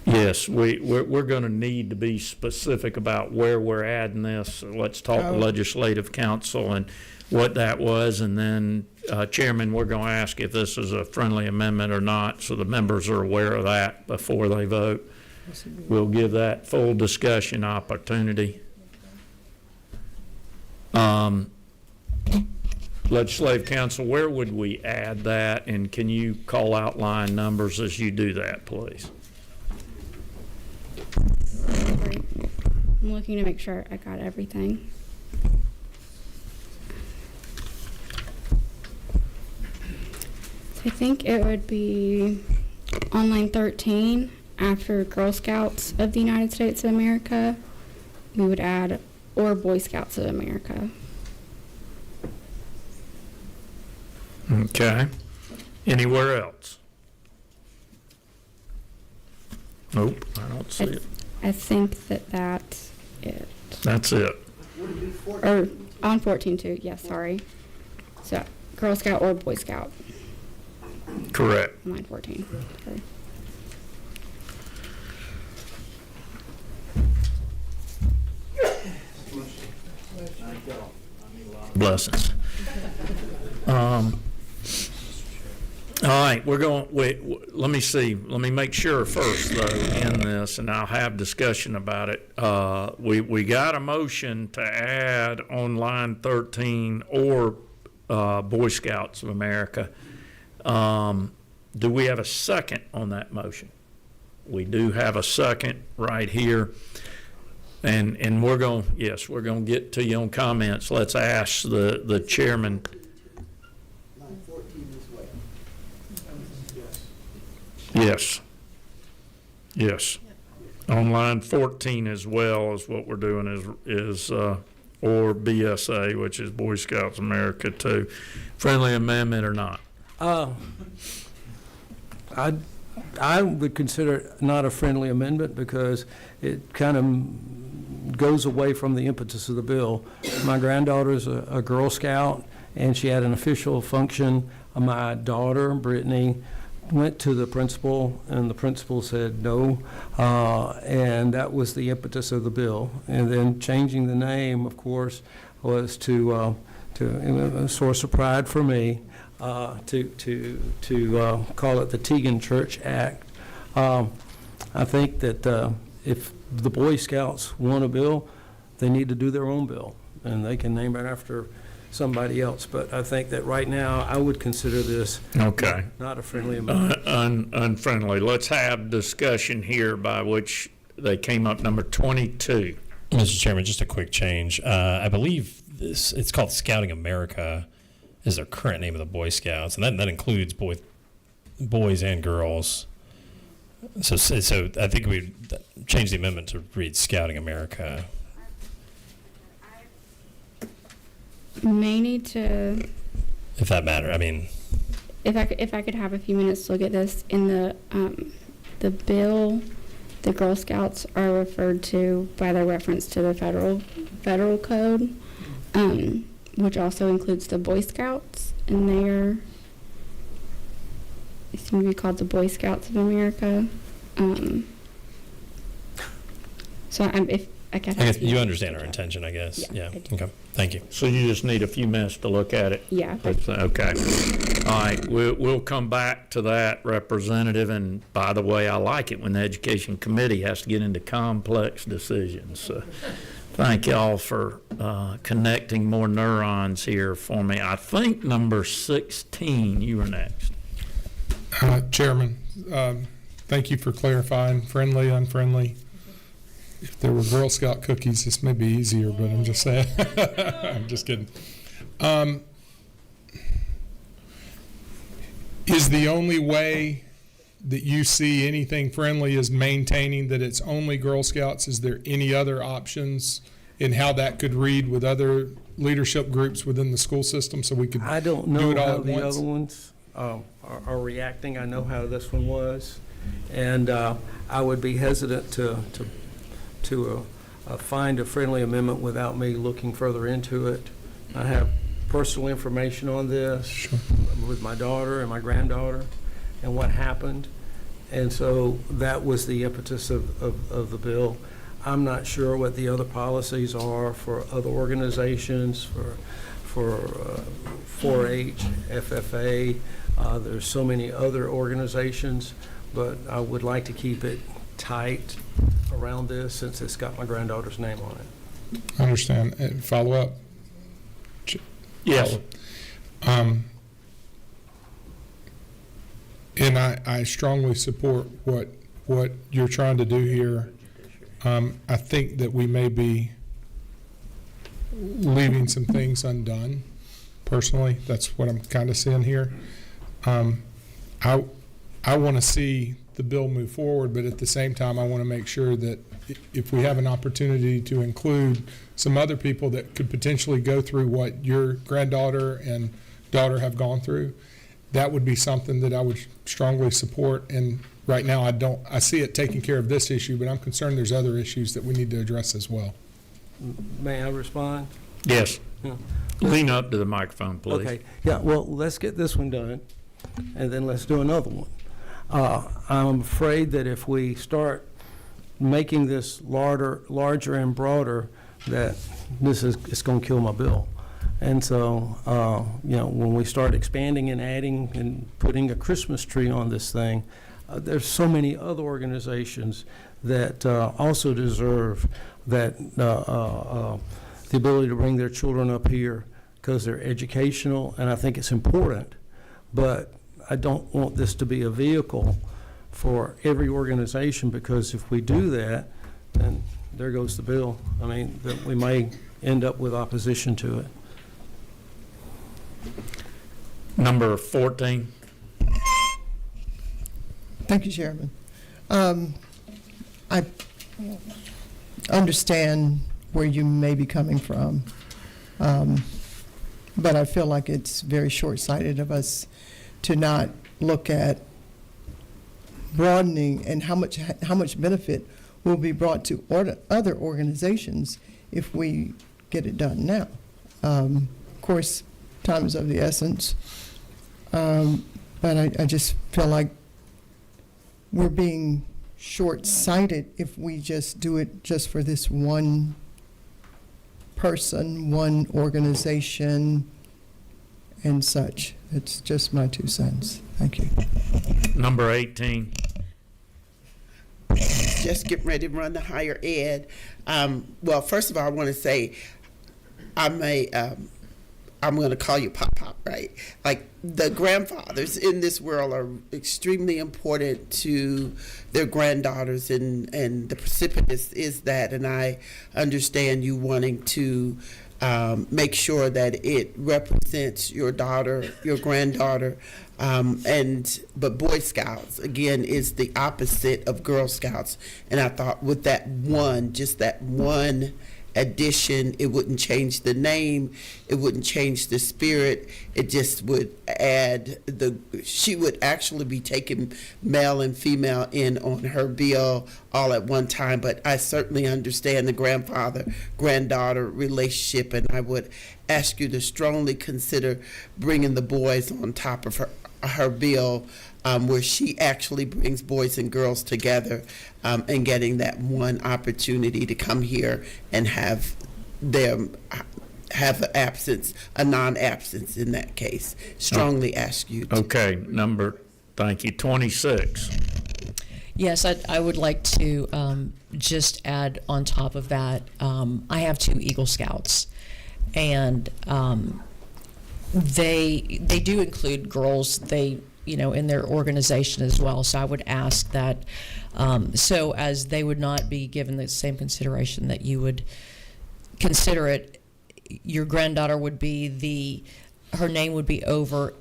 Yes, we're going to need to be specific about where we're adding this. So let's talk to Legislative Council and what that was, and then, Chairman, we're going to ask if this is a friendly amendment or not, so the members are aware of that before they vote. We'll give that full discussion opportunity. Legislative Council, where would we add that? And can you call out line numbers as you do that, please? Great. I'm looking to make sure I got everything. I think it would be on line 13, after Girl Scouts of the United States of America, we would add or Boy Scouts of America. Okay. Anywhere else? Nope, I don't see it. I think that's it. That's it. Or on 14 too, yes, sorry. So Girl Scout or Boy Scout. Correct. Line 14. Sorry. Blessings. All right, we're going, let me see. Let me make sure first, though, in this, and I'll have discussion about it. We got a motion to add on line 13 or Boy Scouts of America. Do we have a second on that motion? We do have a second right here. And we're going, yes, we're going to get to you on comments. Let's ask the chairman. Line 14 as well. Yes. Yes. On line 14 as well is what we're doing is or BSA, which is Boy Scouts America too. Friendly amendment or not? I would consider it not a friendly amendment because it kind of goes away from the impetus of the bill. My granddaughter's a Girl Scout, and she had an official function. My daughter, Brittany, went to the principal, and the principal said no, and that was the impetus of the bill. And then changing the name, of course, was to a source of pride for me. To call it the Teagan Church Act. I think that if the Boy Scouts want a bill, they need to do their own bill, and they can name it after somebody else. But I think that right now, I would consider this okay. not a friendly amendment. Unfriendly. Let's have discussion here by which they came up number 22. Mr. Chairman, just a quick change. I believe it's called Scouting America is their current name of the Boy Scouts, and that includes boys and girls. So I think we change the amendment to read Scouting America. May need to. If that matter, I mean. If I could have a few minutes to look at this in the bill, the Girl Scouts are referred to by their reference to the federal code. Which also includes the Boy Scouts, and they seem to be called the Boy Scouts of America. So if I could, I guess you understand our intention, I guess. Yeah. Okay. Thank you. So you just need a few minutes to look at it. Yeah. Okay. All right. We'll come back to that, Representative. And by the way, I like it when the Education Committee has to get into complex decisions. Thank y'all for connecting more neurons here for me. I think number 16, you were next. Chairman, thank you for clarifying friendly, unfriendly. If there were Girl Scout cookies, this may be easier, but I'm just saying. I'm just kidding. Is the only way that you see anything friendly is maintaining that it's only Girl Scouts? Is there any other options in how that could read with other leadership groups within the school system, so we could I don't do know it all how at the once? other ones are reacting. I know how this one was, and I would be hesitant to find a friendly amendment without me looking further into it. I have personal information on this with my daughter and my granddaughter and what happened, and so that was the impetus of the bill. I'm not sure what the other policies are for other organizations, for 4-H, FFA. There's so many other organizations, but I would like to keep it tight around this since it's got my granddaughter's name on it. I understand. Follow up? Yes. And I strongly support what you're trying to do here. I think that we may be leaving some things undone. Personally, that's what I'm kind of seeing here. I want to see the bill move forward, but at the same time, I want to make sure that if we have an opportunity to include some other people that could potentially go through what your granddaughter and daughter have gone through, that would be something that I would strongly support. And right now, I see it taking care of this issue, but I'm concerned there's other issues that we need to address as well. May I respond? Yes. Yeah. Lean up to the microphone, please. Okay, yeah, well, let's get this one done, and then let's do another one. I'm afraid that if we start making this larger and broader, that it's going to kill my bill. And so, when we start expanding and adding and putting a Christmas tree on this thing, there's so many other organizations that also deserve that the ability to bring their children up here because they're educational, and I think it's important. But I don't want this to be a vehicle for every organization, because if we do that, then there goes the bill. I mean, that we may end up with opposition to it. Number 14. Thank you, Chairman. I understand where you may be coming from, but I feel like it's very short-sighted of us to not look at broadening and how much benefit will be brought to other organizations if we get it done now. Of course, time is of the essence, but I just feel like we're being short-sighted if we just do it just for this one person, one organization, and such. It's just my 2 cents. Thank you. Number 18. Just getting ready to run the higher ed. Well, first of all, I want to say I'm going to call you Pop, right? Like, the grandfathers in this world are extremely important to their granddaughters, and the precipitous is that, and I understand you wanting to make sure that it represents your daughter, your granddaughter, but Boy Scouts, again, is the opposite of Girl Scouts, and I thought with that one addition, it wouldn't change the name, it wouldn't change the spirit, it just would add she would actually be taking male and female in on her bill all at one time. But I certainly understand the grandfather-granddaughter relationship, and I would ask you to strongly consider bringing the boys on top of her bill, where she actually brings boys and girls together, and getting that one opportunity to come here and have them have a non-absence in that case. Strongly ask you to. Okay, thank you, 26. Yes, I would like to just add on top of that, I have 2 Eagle Scouts, and they do include girls, in their organization as well. So I would ask that, so as they would not be given the same consideration that you would consider it, your granddaughter would be her name would be over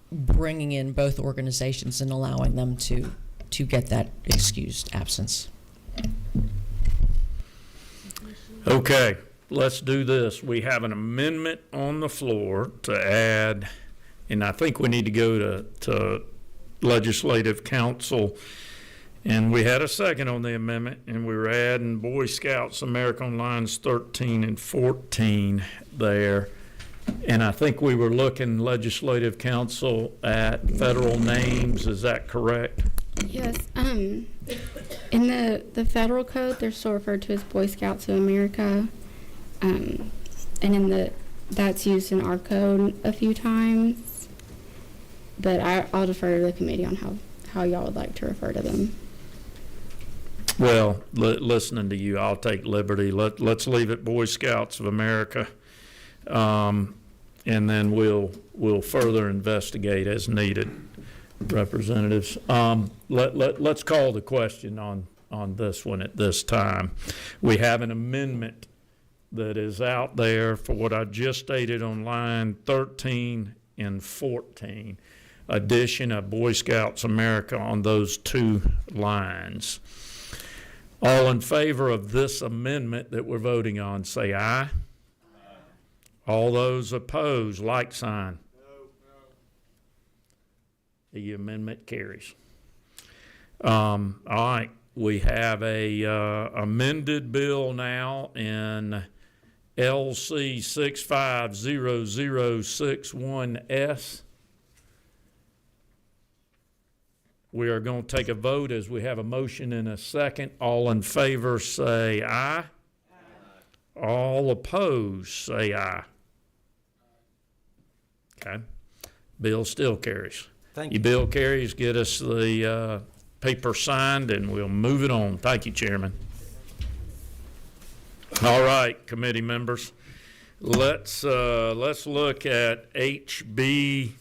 bringing in both organizations and allowing them to get that excused absence. Okay, let's do this. We have an amendment on the floor to add, and I think we need to go to Legislative Council. And we had a second on the amendment, and we were adding Boy Scouts America on lines 13 and 14 there. And I think we were looking, Legislative Council, at federal names. Is that correct? Yes. In the federal code, they're still referred to as Boy Scouts of America. And that's used in our code a few times. But I'll defer to the committee on how y'all would like to refer to them. Well, listening to you, I'll take liberty. Let's leave it Boy Scouts of America. and then we'll further investigate as needed. Representatives, let's call the question on this one at this time. We have an amendment that is out there for what I just stated on line 13 and 14, addition of Boy Scouts America on those two lines. All in favor of this amendment that we're voting on, say aye. All those opposed, like sign. The amendment carries. All right, we have a amended bill now in LC 650061S. We are going to take a vote as we have a motion and a second. All in favor say aye. Aye. All opposed say aye. Okay. Bill still carries. Thank Your you. bill carries. Get us the paper signed and we'll move it on. Thank you, Chairman. All right, committee members. Let's look at HB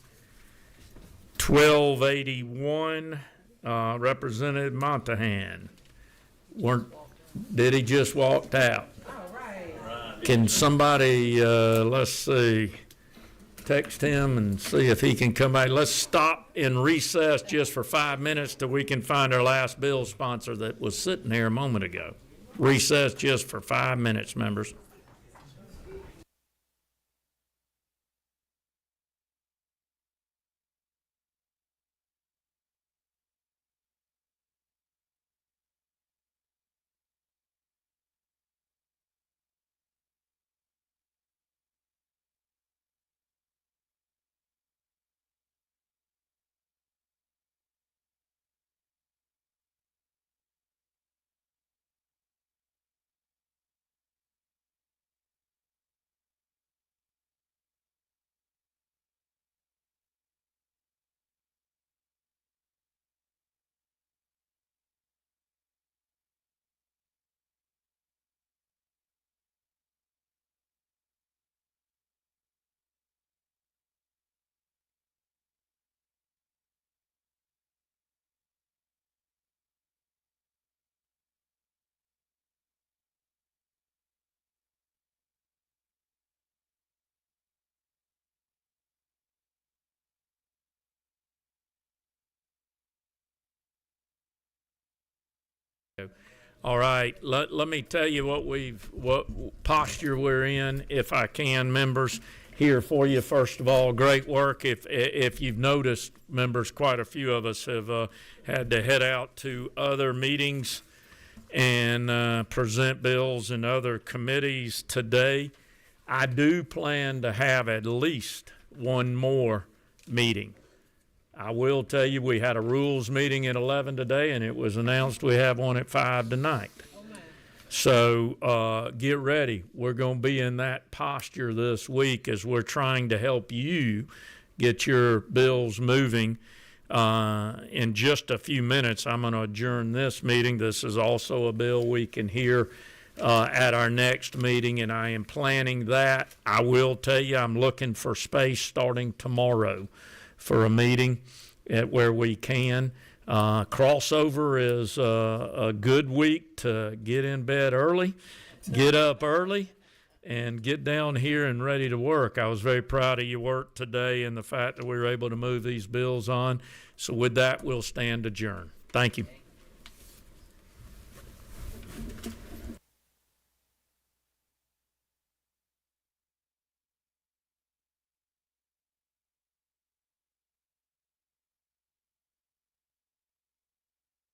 1281, Representative Montahan. Did he just walked out? Can somebody, let's see, text him and see if he can come back. Let's stop in recess just for 5 minutes till we can find our last bill sponsor that was sitting here a moment ago. Recess just for 5 minutes, members. All right, let me tell you what posture we're in, if I can, members, here for you. First of all, great work. If you've noticed, members, quite a few of us have had to head out to other meetings and present bills in other committees today. I do plan to have at least one more meeting. I will tell you, we had a rules meeting at 11 today, and it was announced we have one at 5 tonight. So get ready. We're going to be in that posture this week as we're trying to help you get your bills moving. In just a few minutes, I'm going to adjourn this meeting. This is also a bill we can hear at our next meeting, and I am planning that. I will tell you, I'm looking for space starting tomorrow for a meeting at where we can. Crossover is a good week to get in bed early, get up early, and get down here and ready to work. I was very proud of your work today and the fact that we were able to move these bills on. So with that, we'll stand adjourned. Thank you.